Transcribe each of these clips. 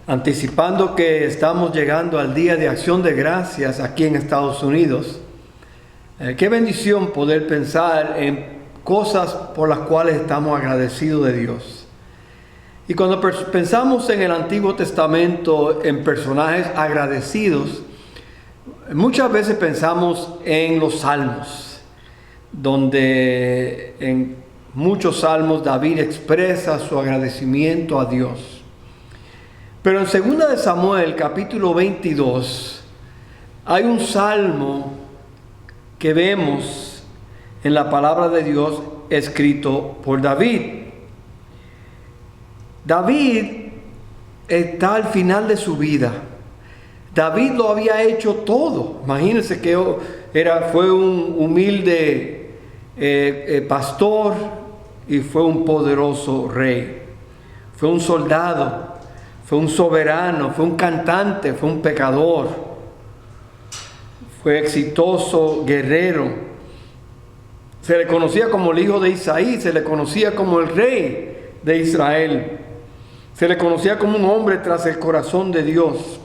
Anticipando que estamos llegando al Día de Acción de Gracias aquí en Estados Unidos, qué bendición poder pensar en cosas por las cuales estamos agradecidos de Dios. Y cuando pensamos en el Antiguo Testamento, en personajes agradecidos, muchas veces pensamos en los salmos, donde en muchos salmos David expresa su agradecimiento a Dios. Pero en 2 de Samuel, capítulo 22, hay un salmo que vemos en la palabra de Dios escrito por David. David está al final de su vida. David lo había hecho todo. Imagínense que fue un humilde pastor y fue un poderoso rey. Fue un soldado. Fue un soberano, fue un cantante, fue un pecador, fue exitoso guerrero. Se le conocía como el hijo de Isaí, se le conocía como el rey de Israel. Se le conocía como un hombre tras el corazón de Dios.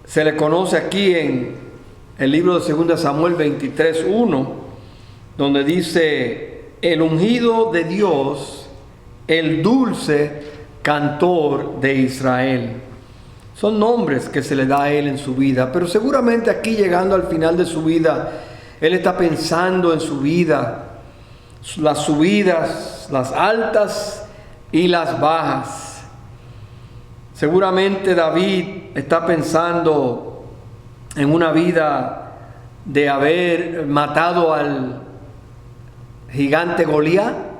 Se le conoce aquí en el libro de 2 Samuel 23:1, donde dice: el ungido de Dios, el dulce cantor de Israel. Son nombres que se le da a él en su vida, pero seguramente aquí, llegando al final de su vida, él está pensando en su vida, las subidas, las altas y las bajas. Seguramente David está pensando en una vida de haber matado al gigante Goliat,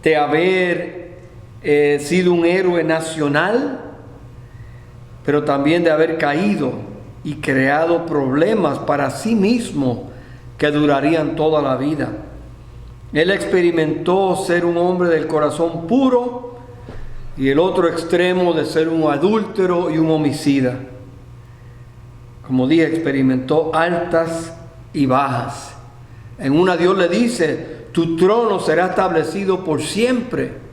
de haber sido un héroe nacional, pero también de haber caído y creado problemas para sí mismo que durarían toda la vida. Él experimentó ser un hombre del corazón puro y el otro extremo de ser un adúltero y un homicida. Como dije, experimentó altas y bajas. En una Dios le dice: tu trono será establecido por siempre.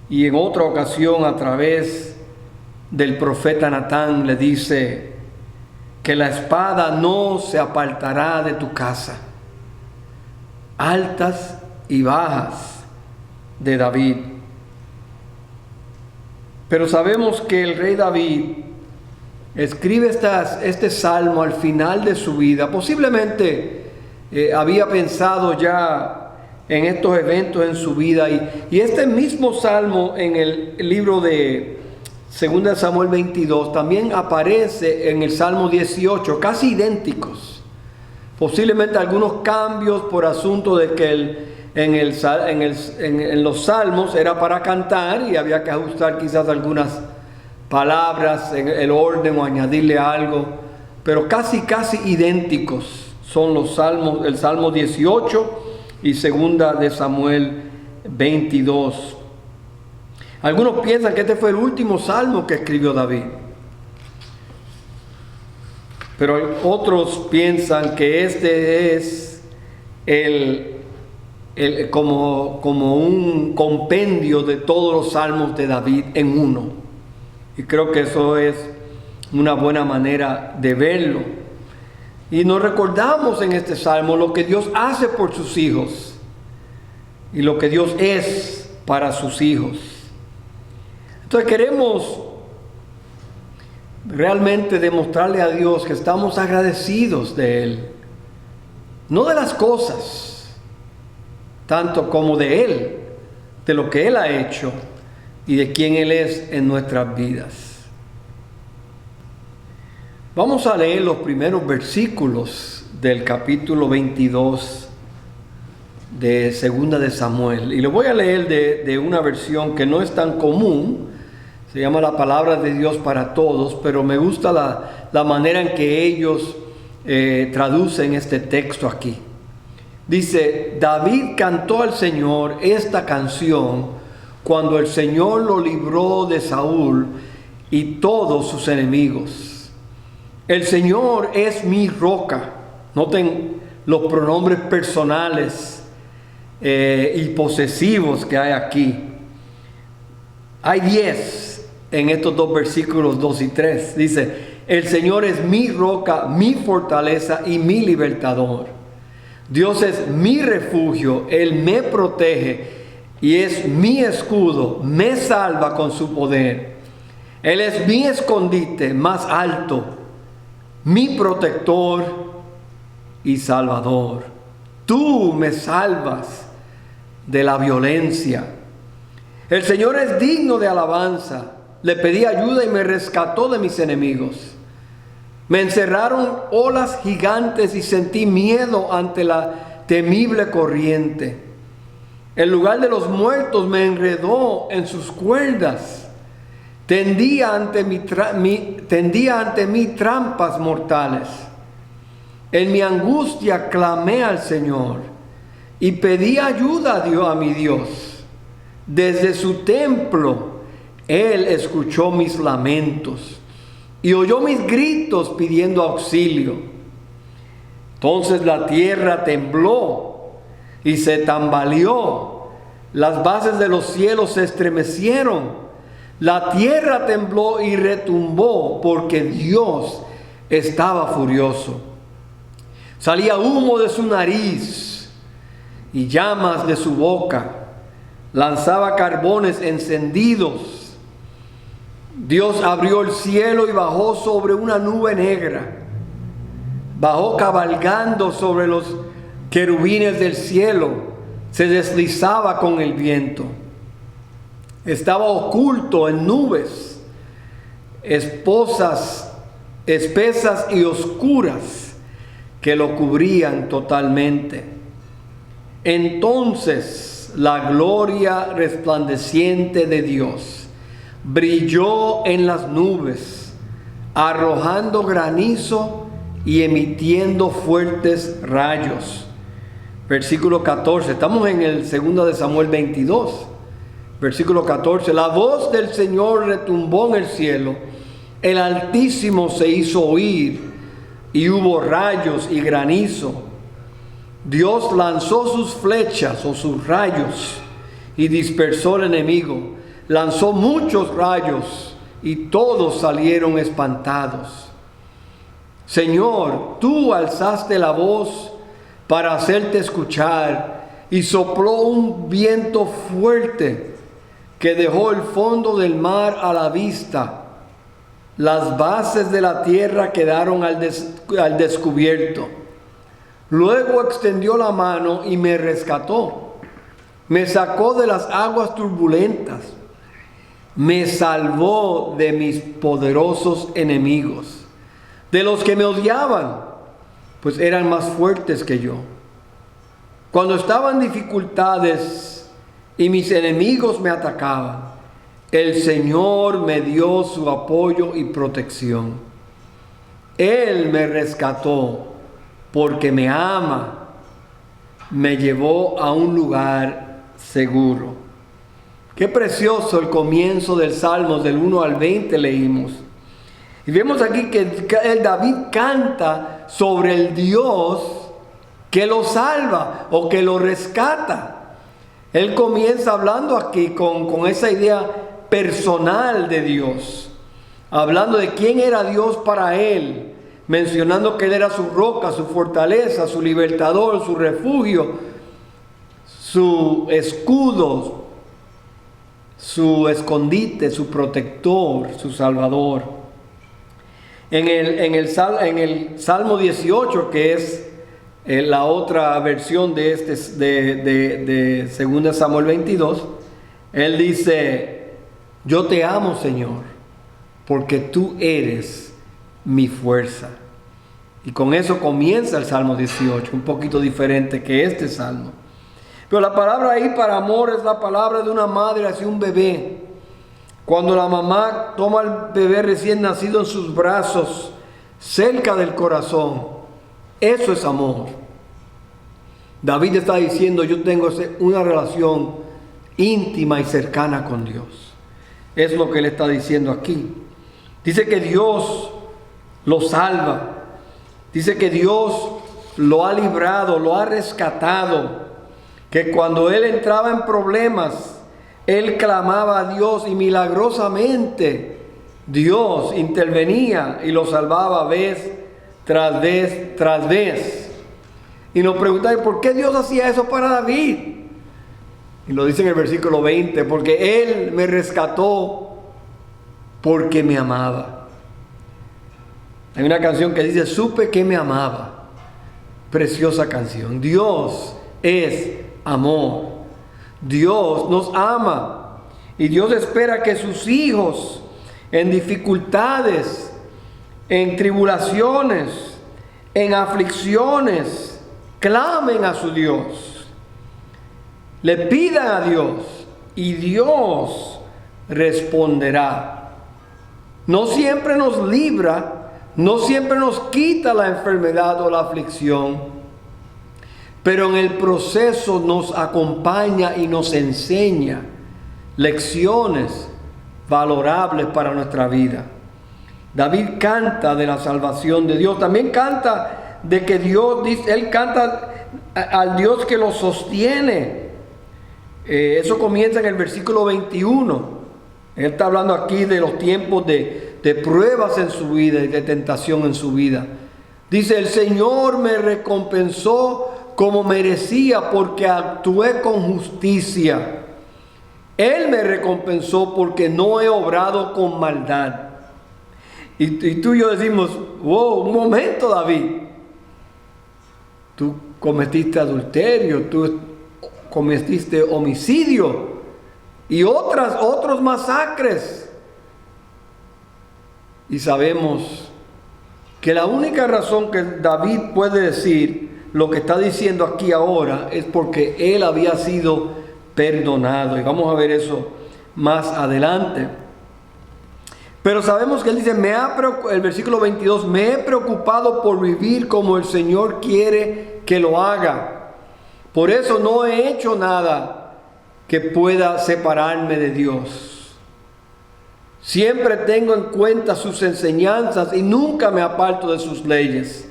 Y en otra ocasión, a través del profeta Natán, le dice que la espada no se apartará de tu casa. Altas y bajas de David. Pero sabemos que el rey David escribe este salmo al final de su vida. Posiblemente había pensado ya en estos eventos en su vida, y este mismo salmo en el libro de 2 Samuel 22 también aparece en el Salmo 18, casi idénticos. Posiblemente algunos cambios por asunto de que en los salmos era para cantar y había que ajustar quizás algunas palabras en el orden o añadirle algo, pero casi idénticos son los salmos, el Salmo 18 y 2 de Samuel 22. Algunos piensan que este fue el último salmo que escribió David, pero otros piensan que este es como un compendio de todos los salmos de David en uno. Y creo que eso es una buena manera de verlo. Y nos recordamos en este salmo lo que Dios hace por sus hijos y lo que Dios es para sus hijos. Entonces queremos realmente demostrarle a Dios que estamos agradecidos de Él. No de las cosas, tanto como de Él, de lo que Él ha hecho y de quién Él es en nuestras vidas. Vamos a leer los primeros versículos del capítulo 22 de 2 de Samuel. Y lo voy a leer de una versión que no es tan común. Se llama La Palabra de Dios para Todos, pero me gusta la manera en que ellos traducen este texto aquí. Dice: David cantó al Señor esta canción cuando el Señor lo libró de Saúl y todos sus enemigos. El Señor es mi roca. Noten los pronombres personales y posesivos que hay aquí. Hay 10 en estos dos versículos 2 y 3. Dice, el Señor es mi roca, mi fortaleza y mi libertador. Dios es mi refugio, Él me protege y es mi escudo, me salva con su poder. Él es mi escondite más alto, mi protector y salvador. Tú me salvas de la violencia. El Señor es digno de alabanza. Le pedí ayuda y me rescató de mis enemigos. Me encerraron olas gigantes y sentí miedo ante la temible corriente. El lugar de los muertos me enredó en sus cuerdas. Tendía ante mí trampas mortales. En mi angustia clamé al Señor y pedí ayuda a mi Dios. Desde su templo Él escuchó mis lamentos y oyó mis gritos pidiendo auxilio. Entonces la tierra tembló y se tambaleó. Las bases de los cielos se estremecieron. La tierra tembló y retumbó porque Dios estaba furioso. Salía humo de su nariz y llamas de su boca. Lanzaba carbones encendidos. Dios abrió el cielo y bajó sobre una nube negra. Bajó cabalgando sobre los querubines del cielo. Se deslizaba con el viento. Estaba oculto en nubes, espesas y oscuras, que lo cubrían totalmente. Entonces la gloria resplandeciente de Dios brilló en las nubes, arrojando granizo y emitiendo fuertes rayos. Versículo 14, estamos en el 2 de Samuel 22, versículo 14. La voz del Señor retumbó en el cielo, el Altísimo se hizo oír, y hubo rayos y granizo. Dios lanzó sus flechas o sus rayos y dispersó al enemigo. Lanzó muchos rayos y todos salieron espantados. Señor, tú alzaste la voz para hacerte escuchar y sopló un viento fuerte que dejó el fondo del mar a la vista. Las bases de la tierra quedaron al descubierto. Luego extendió la mano y me rescató. Me sacó de las aguas turbulentas. Me salvó de mis poderosos enemigos, de los que me odiaban, pues eran más fuertes que yo. Cuando estaba en dificultades y mis enemigos me atacaban, el Señor me dio su apoyo y protección. Él me rescató porque me ama. Me llevó a un lugar seguro. Qué precioso el comienzo del Salmo, del 1 al 20 leímos. Y vemos aquí que David canta sobre el Dios que lo salva o que lo rescata. Él comienza hablando aquí con esa idea personal de Dios, hablando de quién era Dios para él, mencionando que Él era su roca, su fortaleza, su libertador, su refugio, su escudo, su escondite, su protector, su salvador. En el Salmo 18, que es la otra versión de 2 Samuel 22, Él dice: yo te amo, Señor, porque tú eres mi fuerza. Y con eso comienza el Salmo 18, un poquito diferente que este Salmo. Pero la palabra ahí para amor es la palabra de una madre hacia un bebé. Cuando la mamá toma al bebé recién nacido en sus brazos, cerca del corazón, eso es amor. David está diciendo: yo tengo una relación íntima y cercana con Dios. Es lo que él está diciendo aquí. Dice que Dios lo salva. Dice que Dios lo ha librado, lo ha rescatado. Que cuando él entraba en problemas, Él clamaba a Dios y milagrosamente Dios intervenía y lo salvaba vez tras vez tras vez. Y nos preguntan, ¿por qué Dios hacía eso para David? Y lo dice en el versículo 20, porque Él me rescató porque me amaba. Hay una canción que dice, supe que me amaba. Preciosa canción. Dios es amor. Dios nos ama. Y Dios espera que sus hijos en dificultades, en tribulaciones, en aflicciones, clamen a su Dios. Le pidan a Dios y Dios responderá. No siempre nos libra, no siempre nos quita la enfermedad o la aflicción, pero en el proceso nos acompaña y nos enseña lecciones valorables para nuestra vida. David canta de la salvación de Dios, también canta de que Dios, él canta al Dios que lo sostiene. Eso comienza en el versículo 21. Él está hablando aquí de los tiempos de pruebas en su vida y de tentación en su vida. Dice, el Señor me recompensó como merecía porque actué con justicia. Él me recompensó porque no he obrado con maldad. Y tú y yo decimos, wow, un momento, David. Tú cometiste adulterio, tú cometiste homicidio y otros masacres. Y sabemos que la única razón que David puede decir lo que está diciendo aquí ahora es porque él había sido perdonado. Y vamos a ver eso más adelante. Pero sabemos que él dice, el versículo 22, me he preocupado por vivir como el Señor quiere que lo haga. Por eso no he hecho nada que pueda separarme de Dios. Siempre tengo en cuenta sus enseñanzas y nunca me aparto de sus leyes.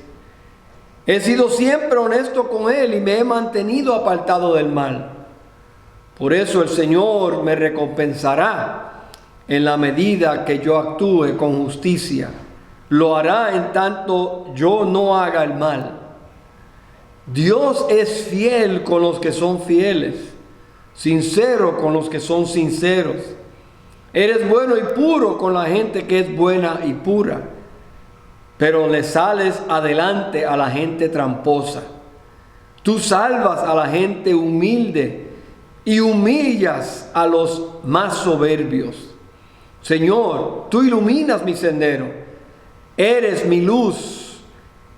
He sido siempre honesto con Él y me he mantenido apartado del mal. Por eso el Señor me recompensará en la medida que yo actúe con justicia. Lo hará en tanto yo no haga el mal. Dios es fiel con los que son fieles, sincero con los que son sinceros. Eres bueno y puro con la gente que es buena y pura, pero le sales adelante a la gente tramposa. Tú salvas a la gente humilde y humillas a los más soberbios. Señor, tú iluminas mi sendero. Eres mi luz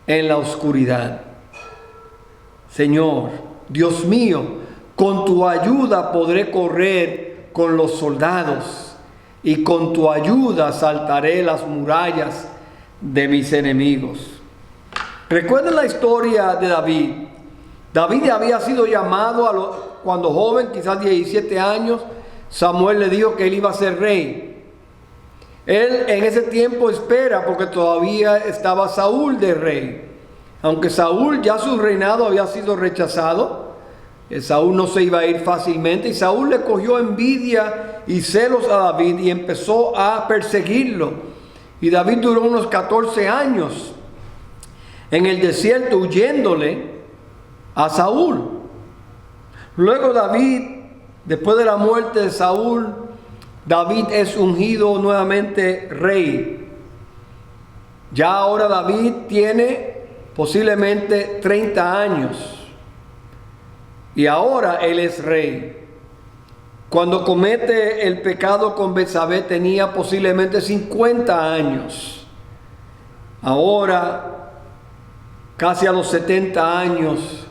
en la oscuridad. Señor, Dios mío, con tu ayuda podré correr con los soldados y con tu ayuda saltaré las murallas de mis enemigos. Recuerden la historia de David. David había sido llamado cuando joven, quizás 17 años. Samuel le dijo que él iba a ser rey. Él en ese tiempo espera porque todavía estaba Saúl de rey. Aunque Saúl ya su reinado había sido rechazado, Saúl no se iba a ir fácilmente y Saúl le cogió envidia y celos a David y empezó a perseguirlo. Y David duró unos 14 años en el desierto huyéndole a Saúl. Luego David, después de la muerte de Saúl, David es ungido nuevamente rey. Ya ahora David tiene posiblemente 30 años. Y ahora él es rey. Cuando comete el pecado con Betsabé tenía posiblemente 50 años. Ahora, casi a los 70 años,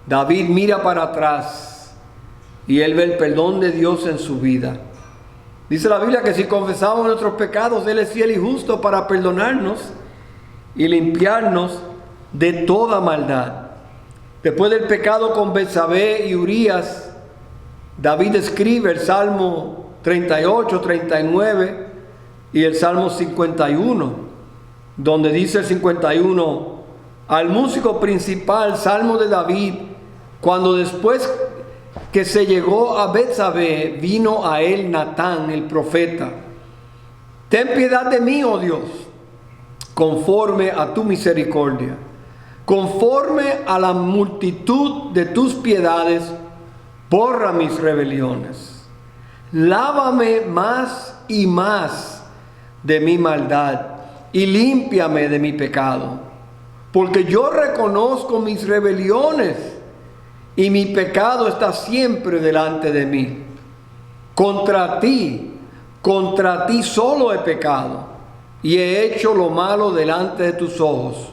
David mira para atrás y él ve el perdón de Dios en su vida. Dice la Biblia que si confesamos nuestros pecados, Él es fiel y justo para perdonarnos y limpiarnos de toda maldad. Después del pecado con Betsabé y Urías, David escribe el Salmo 38, 39 y el Salmo 51, donde dice el 51, al músico principal, Salmo de David, cuando después que se llegó a Betsabé, vino a él Natán, el profeta. Ten piedad de mí, oh Dios, conforme a tu misericordia, conforme a la multitud de tus piedades, borra mis rebeliones. Lávame más y más de mi maldad y límpiame de mi pecado, porque yo reconozco mis rebeliones y mi pecado está siempre delante de mí. Contra ti solo he pecado y he hecho lo malo delante de tus ojos,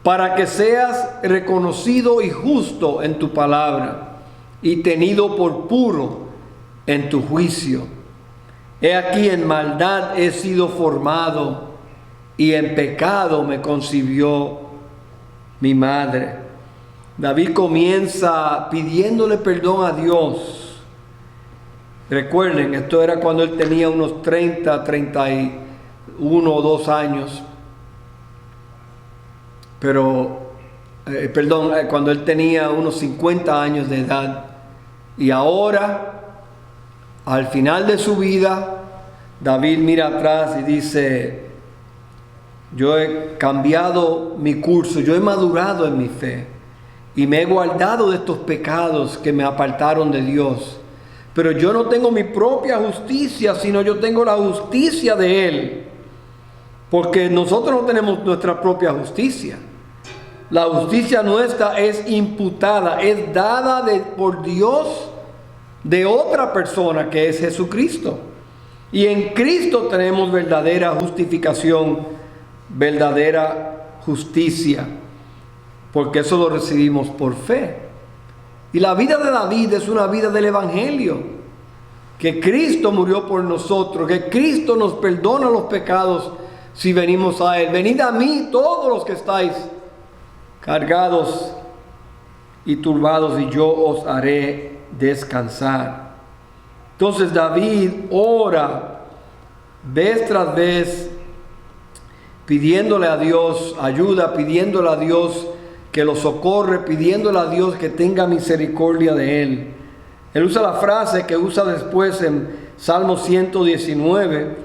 para que seas reconocido y justo en tu palabra y tenido por puro en tu juicio. He aquí, en maldad he sido formado y en pecado me concibió mi madre. David comienza pidiéndole perdón a Dios. Recuerden, esto era cuando él tenía unos 31 o 2 años. Cuando él tenía unos 50 años de edad. Y ahora, al final de su vida, David mira atrás y dice: yo he cambiado mi curso, yo he madurado en mi fe y me he guardado de estos pecados que me apartaron de Dios. Pero yo no tengo mi propia justicia, sino yo tengo la justicia de Él. Porque nosotros no tenemos nuestra propia justicia. La justicia nuestra es imputada, es dada por Dios de otra persona, que es Jesucristo. Y en Cristo tenemos verdadera justificación, verdadera justicia, porque eso lo recibimos por fe. Y la vida de David es una vida del Evangelio, que Cristo murió por nosotros, que Cristo nos perdona los pecados si venimos a Él. Venid a mí todos los que estáis cargados y turbados, y yo os haré descansar. Entonces David ora vez tras vez, pidiéndole a Dios ayuda, pidiéndole a Dios que lo socorre, pidiéndole a Dios que tenga misericordia de él. Él usa la frase que usa después en Salmo 119,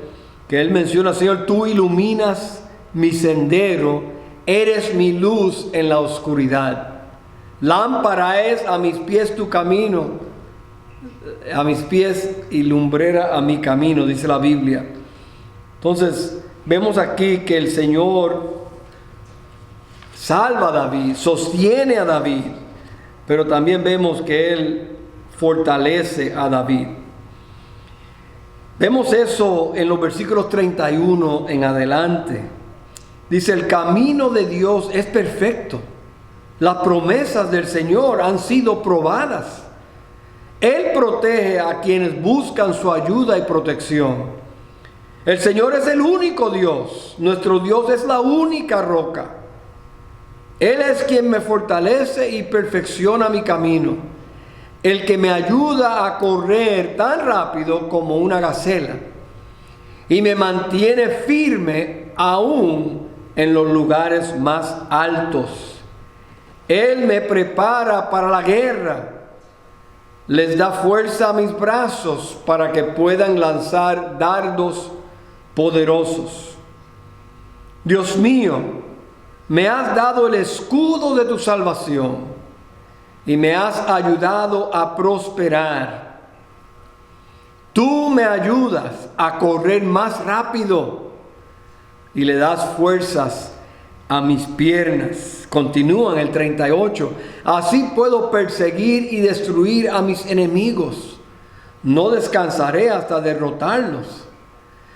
que él menciona: Señor, tú iluminas mi sendero, eres mi luz en la oscuridad. Lámpara es a mis pies tu camino, a mis pies y lumbrera a mi camino, dice la Biblia. Entonces, vemos aquí que el Señor salva a David, sostiene a David, pero también vemos que Él fortalece a David. Vemos eso en los versículos 31 en adelante. Dice: el camino de Dios es perfecto, las promesas del Señor han sido probadas. Él protege a quienes buscan su ayuda y protección. El Señor es el único Dios, nuestro Dios es la única roca. Él es quien me fortalece y perfecciona mi camino, el que me ayuda a correr tan rápido como una gacela y me mantiene firme aún en los lugares más altos. Él me prepara para la guerra, les da fuerza a mis brazos para que puedan lanzar dardos poderosos. Dios mío, me has dado el escudo de tu salvación y me has ayudado a prosperar. Tú me ayudas a correr más rápido y le das fuerzas a mis piernas. Continúa en el 38. Así puedo perseguir y destruir a mis enemigos. No descansaré hasta derrotarlos.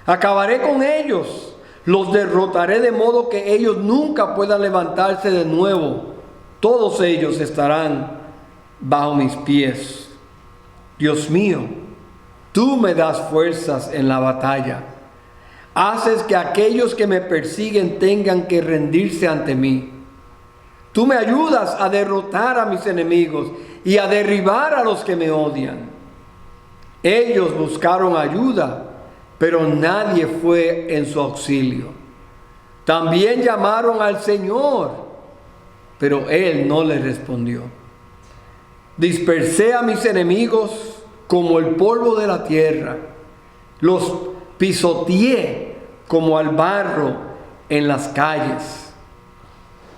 Acabaré con ellos. Los derrotaré de modo que ellos nunca puedan levantarse de nuevo. Todos ellos estarán bajo mis pies. Dios mío, tú me das fuerzas en la batalla. Haces que aquellos que me persiguen tengan que rendirse ante mí. Tú me ayudas a derrotar a mis enemigos y a derribar a los que me odian. Ellos buscaron ayuda, pero nadie fue en su auxilio. También llamaron al Señor, pero Él no les respondió. Dispersé a mis enemigos como el polvo de la tierra. Los pisoteé como al barro en las calles.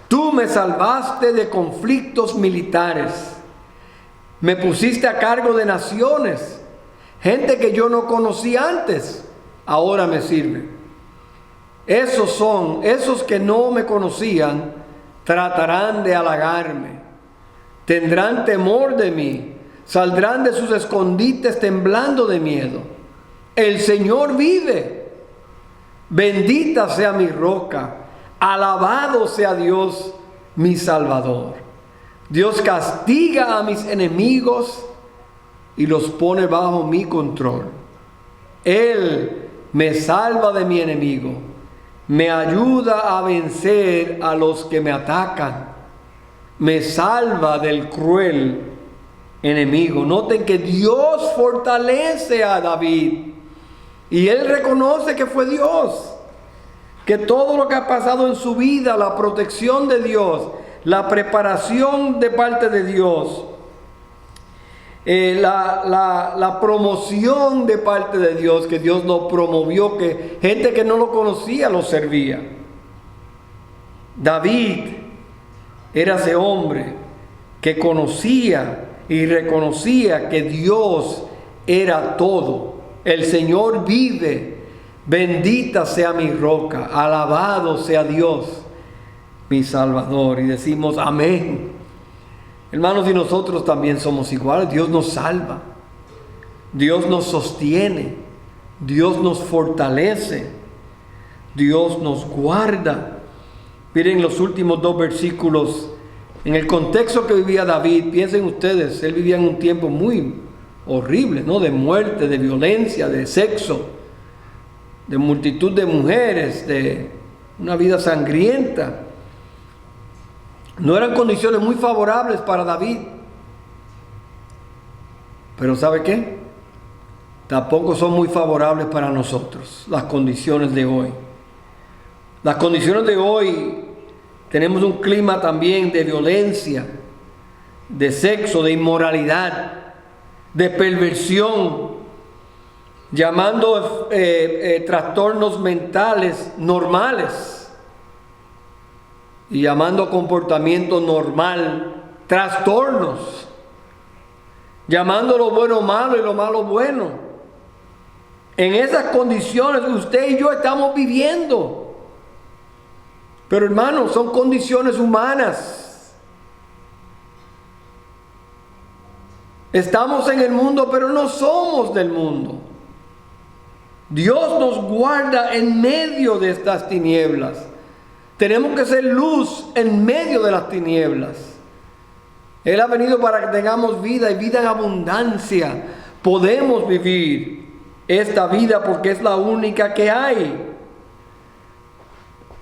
Tú me salvaste de conflictos militares. Me pusiste a cargo de naciones. Gente que yo no conocí antes, ahora me sirve. Esos que no me conocían, tratarán de halagarme. Tendrán temor de mí, saldrán de sus escondites temblando de miedo. El Señor vive. Bendita sea mi roca, alabado sea Dios, mi Salvador. Dios castiga a mis enemigos y los pone bajo mi control. Él me salva de mi enemigo, me ayuda a vencer a los que me atacan. Me salva del cruel enemigo. Noten que Dios fortalece a David. Y él reconoce que fue Dios. Que todo lo que ha pasado en su vida, la protección de Dios, la preparación de parte de Dios, la promoción de parte de Dios, que Dios lo promovió, que gente que no lo conocía lo servía. David era ese hombre que conocía y reconocía que Dios era todo. El Señor vive, bendita sea mi roca, alabado sea Dios, mi Salvador. Y decimos amén. Hermanos, y nosotros también somos iguales. Dios nos salva, Dios nos sostiene, Dios nos fortalece, Dios nos guarda. Miren los últimos 2 versículos. En el contexto que vivía David, piensen ustedes, él vivía en un tiempo muy horrible, ¿no? De muerte, de violencia, de sexo, de multitud de mujeres, de una vida sangrienta. No eran condiciones muy favorables para David. Pero ¿sabe qué? Tampoco son muy favorables para nosotros, las condiciones de hoy. Las condiciones de hoy, tenemos un clima también de violencia, de sexo, de inmoralidad, de perversión, llamando trastornos mentales normales y llamando comportamiento normal trastornos, llamando lo bueno malo y lo malo bueno. En esas condiciones usted y yo estamos viviendo. Pero hermanos, son condiciones humanas. Estamos en el mundo, pero no somos del mundo. Dios nos guarda en medio de estas tinieblas. Tenemos que ser luz en medio de las tinieblas. Él ha venido para que tengamos vida y vida en abundancia. Podemos vivir esta vida porque es la única que hay.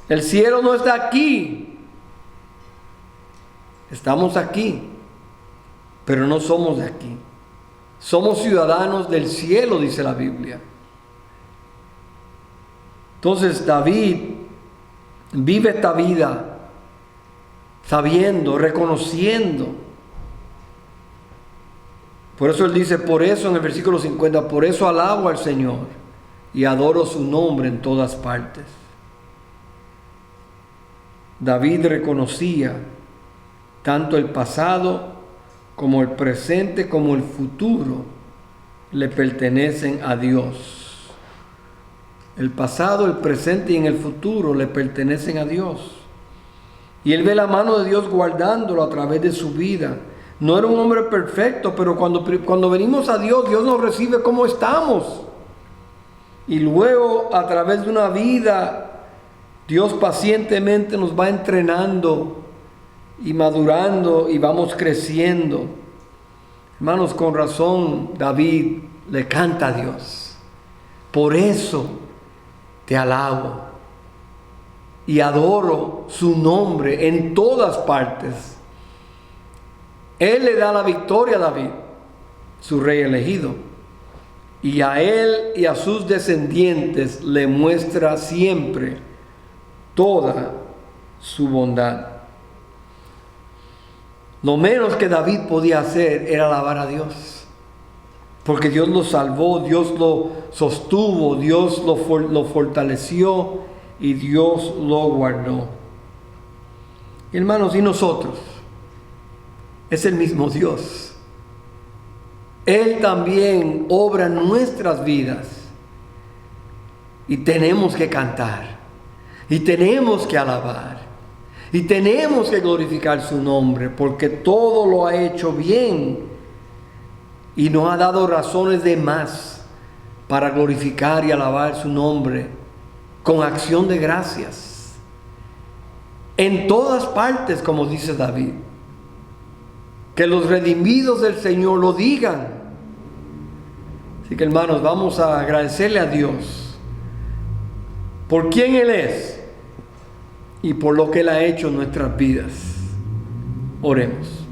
El cielo no está aquí. Estamos aquí, pero no somos de aquí. Somos ciudadanos del cielo, dice la Biblia. Entonces David vive esta vida sabiendo, reconociendo. Por eso él dice, por eso en el versículo 50, por eso alabo al Señor y adoro su nombre en todas partes. David reconocía tanto el pasado como el presente como el futuro le pertenecen a Dios. El pasado, el presente y en el futuro le pertenecen a Dios. Y él ve la mano de Dios guardándolo a través de su vida. No era un hombre perfecto, pero cuando venimos a Dios, Dios nos recibe como estamos. Y luego a través de una vida, Dios pacientemente nos va entrenando y madurando y vamos creciendo. Hermanos, con razón David le canta a Dios. Por eso te alabo y adoro su nombre en todas partes. Él le da la victoria a David, su rey elegido. Y a él y a sus descendientes le muestra siempre toda su bondad. Lo menos que David podía hacer era alabar a Dios. Porque Dios lo salvó, Dios lo sostuvo, Dios lo fortaleció y Dios lo guardó. Hermanos, ¿y nosotros? Es el mismo Dios. Él también obra en nuestras vidas. Y tenemos que cantar. Y tenemos que alabar. Y tenemos que glorificar su nombre. Porque todo lo ha hecho bien. Y nos ha dado razones de más para glorificar y alabar su nombre con acción de gracias. En todas partes, como dice David. Que los redimidos del Señor lo digan. Así que, hermanos, vamos a agradecerle a Dios por quién Él es y por lo que Él ha hecho en nuestras vidas. Oremos.